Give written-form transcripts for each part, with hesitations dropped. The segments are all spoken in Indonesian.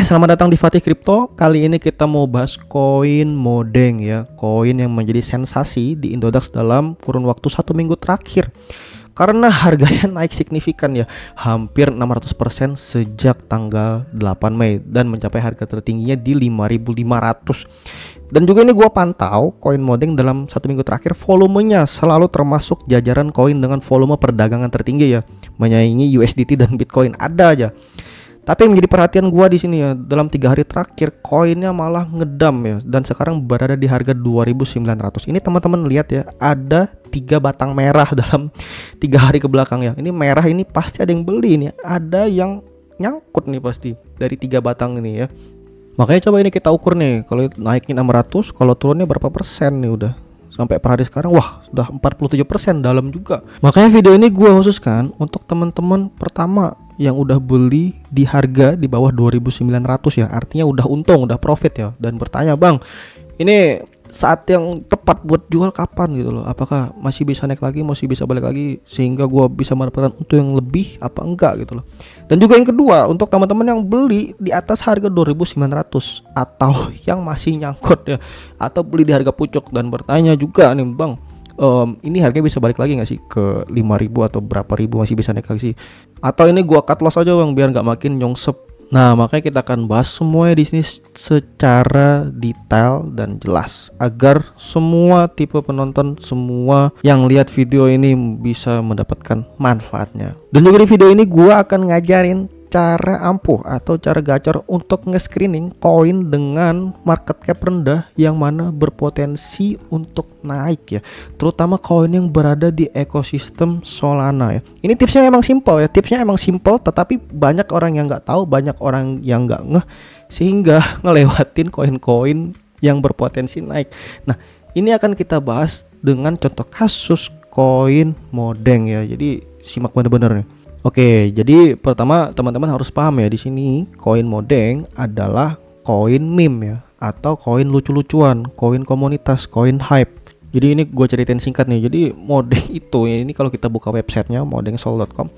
Selamat datang di Fatih Crypto. Kali ini kita mau bahas koin Modeng ya, koin yang menjadi sensasi di Indodax dalam kurun waktu 1 minggu terakhir. Karena harganya naik signifikan ya, hampir 600% sejak tanggal 8 Mei dan mencapai harga tertingginya di 5.500. Dan juga ini gua pantau koin Modeng dalam 1 minggu terakhir, volumenya selalu termasuk jajaran koin dengan volume perdagangan tertinggi ya, menyaingi USDT dan Bitcoin ada aja. Tapi yang menjadi perhatian gua di sini ya, dalam 3 hari terakhir koinnya malah ngedam ya, dan sekarang berada di harga 2.900. Ini teman-teman lihat ya, ada 3 batang merah dalam 3 hari ke belakang ya. Ini merah ini pasti ada yang beli nih, ada yang nyangkut nih pasti dari 3 batang ini ya. Makanya coba ini kita ukur nih, kalau naiknya 600, kalau turunnya berapa persen nih udah. Sampai per hari sekarang wah sudah 47% dalam juga. Makanya video ini gue khususkan untuk teman-teman pertama yang udah beli di harga di bawah 2.900 ya, artinya udah untung, udah profit ya, dan bertanya, "Bang, ini saat yang tepat buat jual kapan gitu loh? Apakah masih bisa naik lagi, masih bisa balik lagi sehingga gua bisa mendapatkan untung yang lebih apa enggak gitu loh?" Dan juga yang kedua, untuk teman-teman yang beli di atas harga 2.900 atau yang masih nyangkut ya, atau beli di harga pucuk dan bertanya juga nih, "Bang, ini harganya bisa balik lagi nggak sih ke 5.000 atau berapa ribu, masih bisa naik lagi sih? Atau ini gua cut loss aja Bang biar nggak makin nyongsep." Nah, makanya kita akan bahas semuanya di sini secara detail dan jelas agar semua tipe penonton, semua yang lihat video ini bisa mendapatkan manfaatnya. Dan juga di video ini gua akan ngajarin cara ampuh atau cara gacor untuk nge-screening koin dengan market cap rendah yang mana berpotensi untuk naik ya, terutama koin yang berada di ekosistem Solana ya. Ini tipsnya emang simple ya, tipsnya emang simple, tetapi banyak orang yang nggak tahu, banyak orang yang nggak ngeh sehingga ngelewatin koin-koin yang berpotensi naik. Nah, ini akan kita bahas dengan contoh kasus koin Modeng ya, jadi simak bener-bener nih. Oke, jadi pertama teman-teman harus paham ya, di sini koin Modeng adalah koin meme ya, atau koin lucu-lucuan, koin komunitas, koin hype. Jadi ini gue ceritain singkat nih. Jadi Modeng itu ya, ini kalau kita buka websitenya modengsol.com,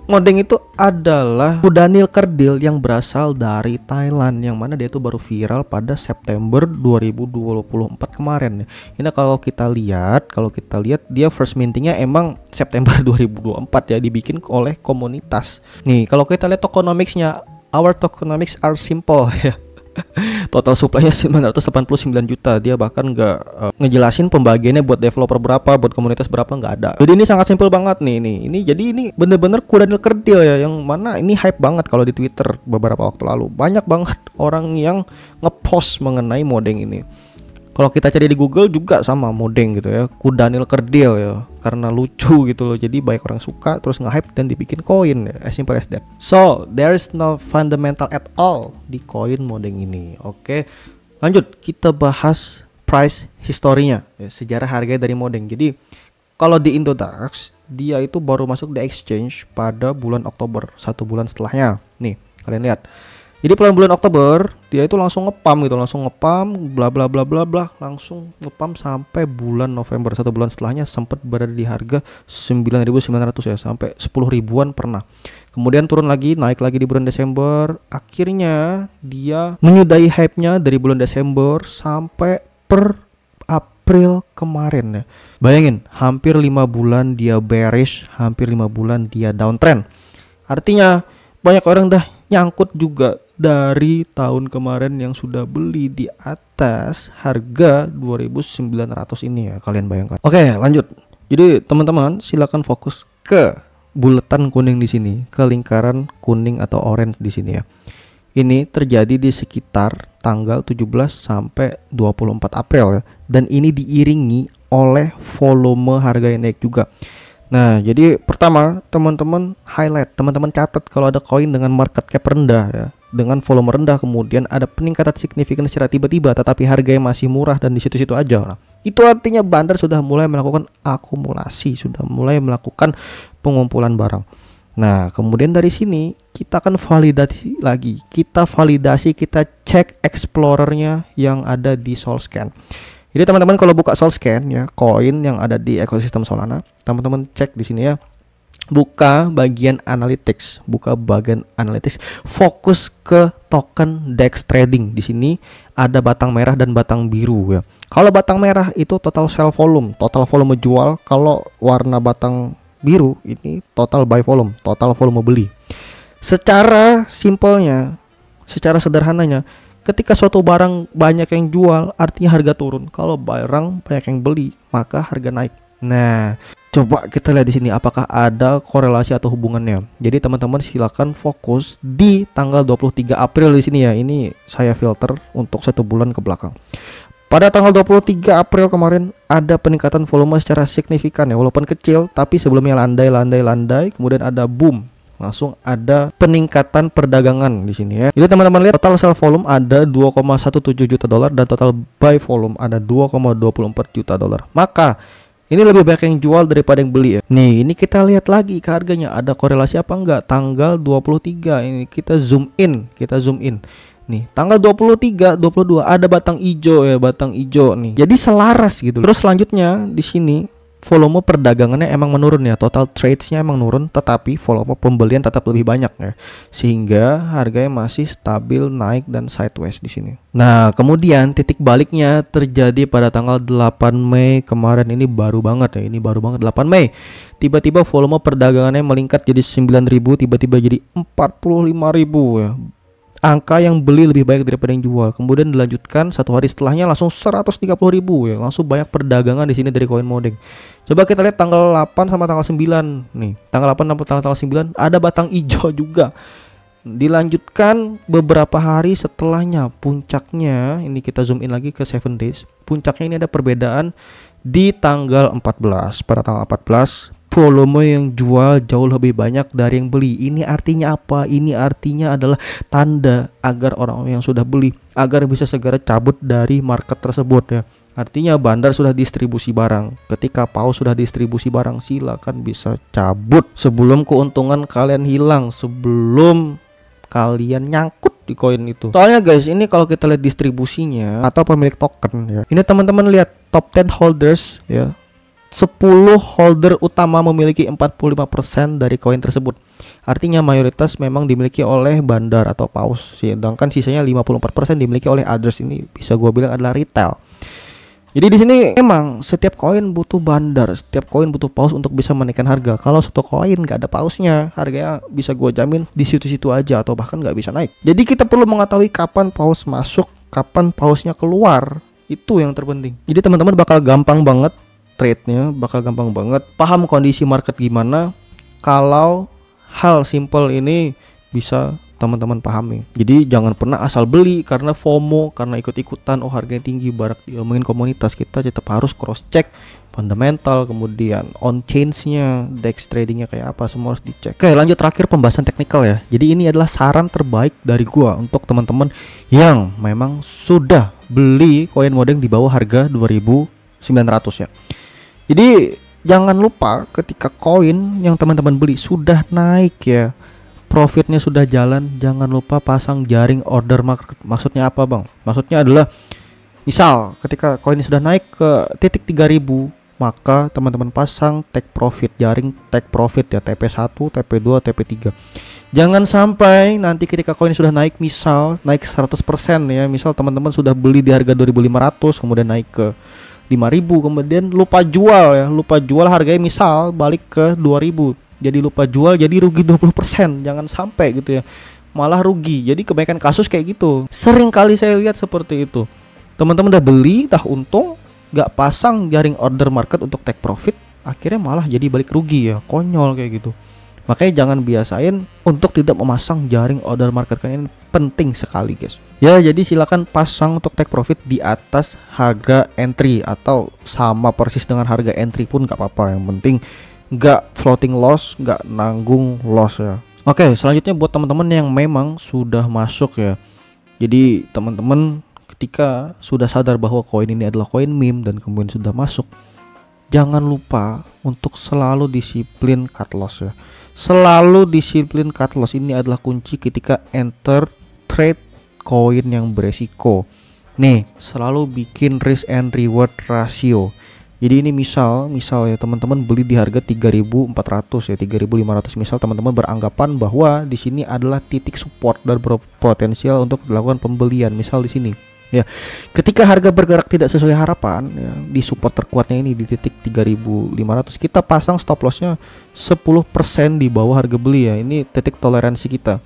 Modeng itu adalah kudanil kerdil yang berasal dari Thailand, yang mana dia itu baru viral pada September 2024 kemarin. Ini kalau kita lihat dia first mintingnya emang September 2024 ya, dibikin oleh komunitas. Nih kalau kita lihat tokenomicsnya, our tokenomics are simple ya. Total supply-nya 989 juta. Dia bahkan nggak ngejelasin pembagiannya buat developer berapa, buat komunitas berapa, nggak ada. Jadi ini sangat simpel banget nih. Jadi ini bener-bener kudanil kerdil ya, yang mana ini hype banget kalau di Twitter beberapa waktu lalu. Banyak banget orang yang ngepost mengenai Modeng ini. Kalau kita cari di Google juga sama Modeng gitu ya, kudanil kerdil ya, karena lucu gitu loh. Jadi banyak orang suka, terus nge-hype dan dibikin koin ya, as simple as that. So there is no fundamental at all di koin Modeng ini. Oke, lanjut kita bahas price historinya ya, sejarah harga dari Modeng. Jadi kalau di Indodax dia itu baru masuk di exchange pada bulan Oktober, 1 bulan setelahnya. Nih kalian lihat. Jadi bulan Oktober dia itu langsung ngepam gitu, langsung ngepam bla bla bla bla bla, langsung ngepam sampai bulan November, 1 bulan setelahnya sempat berada di harga 9.900 ya, sampai 10 ribuan pernah. Kemudian turun lagi, naik lagi di bulan Desember. Akhirnya dia menyudahi hype-nya dari bulan Desember sampai per April kemarin ya. Bayangin, hampir 5 bulan dia bearish, hampir 5 bulan dia downtrend. Artinya banyak orang dah nyangkut juga dari tahun kemarin yang sudah beli di atas harga 2.900 ini ya, kalian bayangkan. Oke, lanjut. Jadi teman-teman silakan fokus ke buletan kuning di sini, ke lingkaran kuning atau orange di sini ya. Ini terjadi di sekitar tanggal 17 sampai 24 April ya, dan ini diiringi oleh volume harga yang naik juga. Nah, jadi pertama teman-teman highlight, teman-teman catat kalau ada koin dengan market cap rendah ya, dengan volume rendah, kemudian ada peningkatan signifikan secara tiba-tiba tetapi harganya masih murah dan di situ-situ aja. Nah, itu artinya bandar sudah mulai melakukan akumulasi, sudah mulai melakukan pengumpulan barang. Nah, kemudian dari sini kita akan validasi lagi. Kita cek explorernya yang ada di Solscan. Jadi teman-teman kalau buka Solscan ya, koin yang ada di ekosistem Solana, teman-teman cek di sini ya. buka bagian analytics, fokus ke token DEX trading. Di sini ada batang merah dan batang biru ya. Kalau batang merah itu total sell volume, total volume jual. Kalau warna batang biru ini total buy volume, total volume beli. Secara simpelnya, secara sederhananya, ketika suatu barang banyak yang jual, artinya harga turun. Kalau barang banyak yang beli, maka harga naik. Nah, coba kita lihat di sini apakah ada korelasi atau hubungannya. Jadi teman-teman silakan fokus di tanggal 23 April di sini ya. Ini saya filter untuk 1 bulan ke belakang. Pada tanggal 23 April kemarin ada peningkatan volume secara signifikan ya, walaupun kecil tapi sebelumnya landai, kemudian ada boom. Langsung ada peningkatan perdagangan di sini ya. Jadi teman-teman lihat total sell volume ada 2,17 juta dolar dan total buy volume ada 2,24 juta dolar. Maka ini lebih banyak yang jual daripada yang beli ya. Nih, ini kita lihat lagi ke harganya. Ada korelasi apa enggak? Tanggal 23 ini kita zoom in. Nih, tanggal 23, 22 ada batang hijau ya, batang hijau nih. Jadi selaras gitu. Terus selanjutnya di sini volume perdagangannya emang menurun ya, total tradesnya emang menurun, tetapi volume pembelian tetap lebih banyak ya, sehingga harganya masih stabil naik dan sideways di sini. Nah, kemudian titik baliknya terjadi pada tanggal 8 Mei kemarin. Ini baru banget ya, 8 Mei. Tiba-tiba volume perdagangannya melingkat jadi 9.000, tiba-tiba jadi 45.000 ya. Angka yang beli lebih baik daripada yang jual. Kemudian dilanjutkan 1 hari setelahnya langsung 130.000 ya. Langsung banyak perdagangan di sini dari koin Modeng. Coba kita lihat tanggal 8 sama tanggal 9. Nih, tanggal 8 sama tanggal 9 ada batang hijau juga. Dilanjutkan beberapa hari setelahnya, puncaknya ini kita zoom in lagi ke 7 days. Puncaknya ini ada perbedaan di tanggal 14. Pada tanggal 14 volume yang jual jauh lebih banyak dari yang beli. Ini artinya apa? Ini artinya adalah tanda agar orang-orang yang sudah beli agar bisa segera cabut dari market tersebut ya. Artinya bandar sudah distribusi barang. Ketika paus sudah distribusi barang, silakan bisa cabut sebelum keuntungan kalian hilang, sebelum kalian nyangkut di koin itu. Soalnya guys, ini kalau kita lihat distribusinya atau pemilik token ya. Ini teman-teman lihat top 10 holders ya. 10 holder utama memiliki 45% dari koin tersebut. Artinya mayoritas memang dimiliki oleh bandar atau paus, sedangkan sisanya 54% dimiliki oleh others. Ini bisa gua bilang adalah retail. Jadi di sini emang setiap koin butuh bandar, setiap koin butuh paus untuk bisa menaikkan harga. Kalau satu koin nggak ada pausnya, harganya bisa gua jamin di situ-situ aja atau bahkan nggak bisa naik. Jadi kita perlu mengetahui kapan paus masuk, kapan pausnya keluar. Itu yang terpenting. Jadi teman-teman bakal gampang banget trade-nya, bakal gampang banget paham kondisi market gimana kalau hal simple ini bisa teman-teman pahami. Jadi jangan pernah asal beli karena FOMO, karena ikut-ikutan, oh harganya tinggi, barak diomongin komunitas. Kita tetap harus cross check fundamental, kemudian on change-nya, DEX tradingnya kayak apa, semua harus dicek. Oke, lanjut terakhir pembahasan teknikal ya. Jadi ini adalah saran terbaik dari gua untuk teman-teman yang memang sudah beli koin Modeng di bawah harga 2.900 ya. Jadi jangan lupa ketika koin yang teman-teman beli sudah naik ya, profitnya sudah jalan, jangan lupa pasang jaring order market. Maksudnya apa bang? Maksudnya adalah misal ketika koin ini sudah naik ke titik 3.000, maka teman-teman pasang take profit, jaring take profit ya, TP1, TP2, TP3. Jangan sampai nanti ketika koin sudah naik, misal naik 100% ya, misal teman-teman sudah beli di harga 2.500 kemudian naik ke 5.000, kemudian lupa jual harganya misal balik ke 2.000, jadi lupa jual, jadi rugi 20%. Jangan sampai gitu ya, malah rugi. Jadi kebanyakan kasus kayak gitu, sering kali saya lihat seperti itu. Teman-teman udah beli, udah untung, gak pasang jaring order market untuk take profit, akhirnya malah jadi balik rugi ya, konyol kayak gitu. Makanya jangan biasain untuk tidak memasang jaring order market, kalian penting sekali guys. Ya, jadi silakan pasang untuk take profit di atas harga entry atau sama persis dengan harga entry pun gak apa-apa. Yang penting gak floating loss, gak nanggung loss ya. Oke, selanjutnya buat teman-teman yang memang sudah masuk ya. Jadi teman-teman ketika sudah sadar bahwa koin ini adalah koin meme dan kemudian sudah masuk, jangan lupa untuk selalu disiplin cut loss ya. Selalu disiplin cut loss, ini adalah kunci ketika enter trade koin yang beresiko. Nih, selalu bikin risk and reward ratio. Jadi ini misal ya teman-teman beli di harga 3.400 ya, 3.500, misal teman-teman beranggapan bahwa di sini adalah titik support dan berpotensial untuk dilakukan pembelian misal di sini. Ya, ketika harga bergerak tidak sesuai harapan ya, di support terkuatnya ini di titik 3.500, kita pasang stop lossnya 10% di bawah harga beli ya. Ini titik toleransi kita.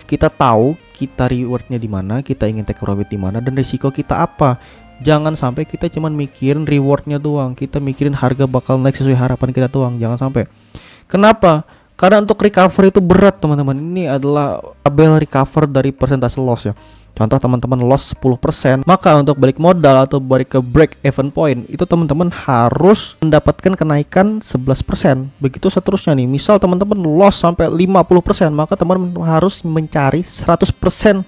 Kita tahu kita rewardnya di mana, kita ingin take profit di mana, dan risiko kita apa. Jangan sampai kita cuman mikirin rewardnya doang, kita mikirin harga bakal naik sesuai harapan kita doang. Jangan sampai. Kenapa? Karena untuk recover itu berat teman-teman. Ini adalah tabel recover dari persentase loss ya. Contoh teman-teman loss 10%, maka untuk balik modal atau balik ke break even point itu teman-teman harus mendapatkan kenaikan 11%. Begitu seterusnya nih. Misal teman-teman loss sampai 50%, maka teman-teman harus mencari 100%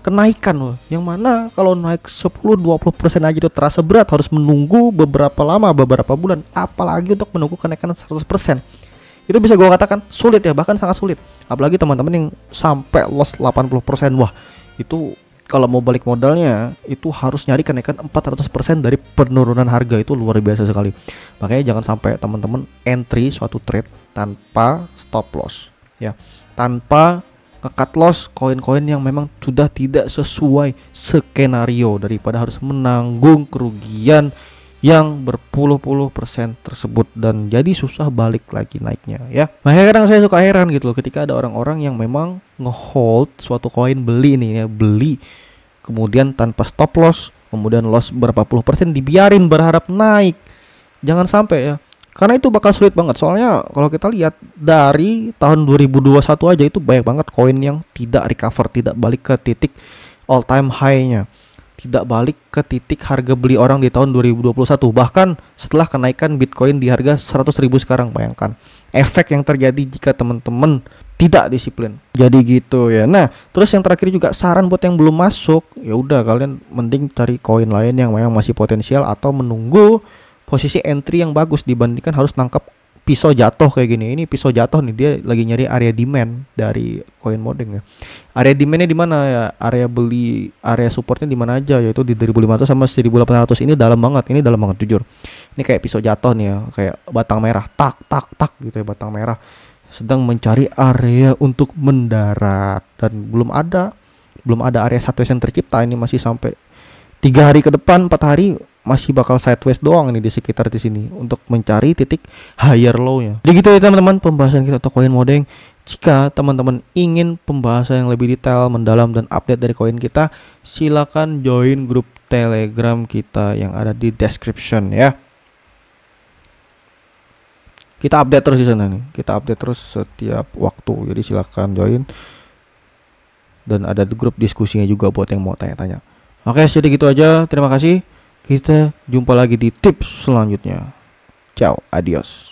kenaikan loh. Yang mana kalau naik 10-20% aja itu terasa berat, harus menunggu beberapa lama, beberapa bulan, apalagi untuk menunggu kenaikan 100%. Itu bisa gue katakan sulit ya, bahkan sangat sulit. Apalagi teman-teman yang sampai loss 80%. Wah, itu kalau mau balik modalnya itu harus nyari kenaikan 400% dari penurunan harga. Itu luar biasa sekali. Makanya jangan sampai teman-teman entry suatu trade tanpa stop loss ya, tanpa nge-cut loss koin-koin yang memang sudah tidak sesuai skenario, daripada harus menanggung kerugian yang berpuluh-puluh persen tersebut dan jadi susah balik lagi naiknya ya. Makanya kadang saya suka heran gitu loh ketika ada orang-orang yang memang nge-hold suatu koin, beli nih ya, beli kemudian tanpa stop loss, kemudian loss berapa puluh persen dibiarin berharap naik. Jangan sampai ya, karena itu bakal sulit banget. Soalnya kalau kita lihat dari tahun 2021 aja itu banyak banget koin yang tidak recover, tidak balik ke titik all time high-nya, tidak balik ke titik harga beli orang di tahun 2021. Bahkan setelah kenaikan Bitcoin di harga 100.000 sekarang, bayangkan efek yang terjadi jika teman-teman tidak disiplin. Jadi gitu ya. Nah, terus yang terakhir juga saran buat yang belum masuk, ya udah kalian mending cari koin lain yang memang masih potensial atau menunggu posisi entry yang bagus dibandingkan harus nangkap pisau jatuh kayak gini. Ini pisau jatuh nih, dia lagi nyari area demand dari koin modeng ya. Area demandnya di mana ya? Area beli, area supportnya di mana aja, yaitu di 2.500 sama 1.800. Ini dalam banget, ini dalam banget jujur. Ini kayak pisau jatuh nih ya, kayak batang merah, tak tak tak gitu ya, batang merah sedang mencari area untuk mendarat dan belum ada area sideways yang tercipta. Ini masih sampai 3 hari ke depan, 4 hari masih bakal sideways doang nih di sekitar di sini untuk mencari titik higher low-nya. Jadi gitu ya teman-teman pembahasan kita untuk koin modeng. Jika teman-teman ingin pembahasan yang lebih detail, mendalam dan update dari koin kita, silakan join grup Telegram kita yang ada di description ya. Kita update terus di sana nih. Kita update terus setiap waktu. Jadi silakan join. Dan ada grup diskusinya juga buat yang mau tanya-tanya. Oke, jadi gitu aja. Terima kasih. Kita jumpa lagi di tips selanjutnya. Ciao, adios.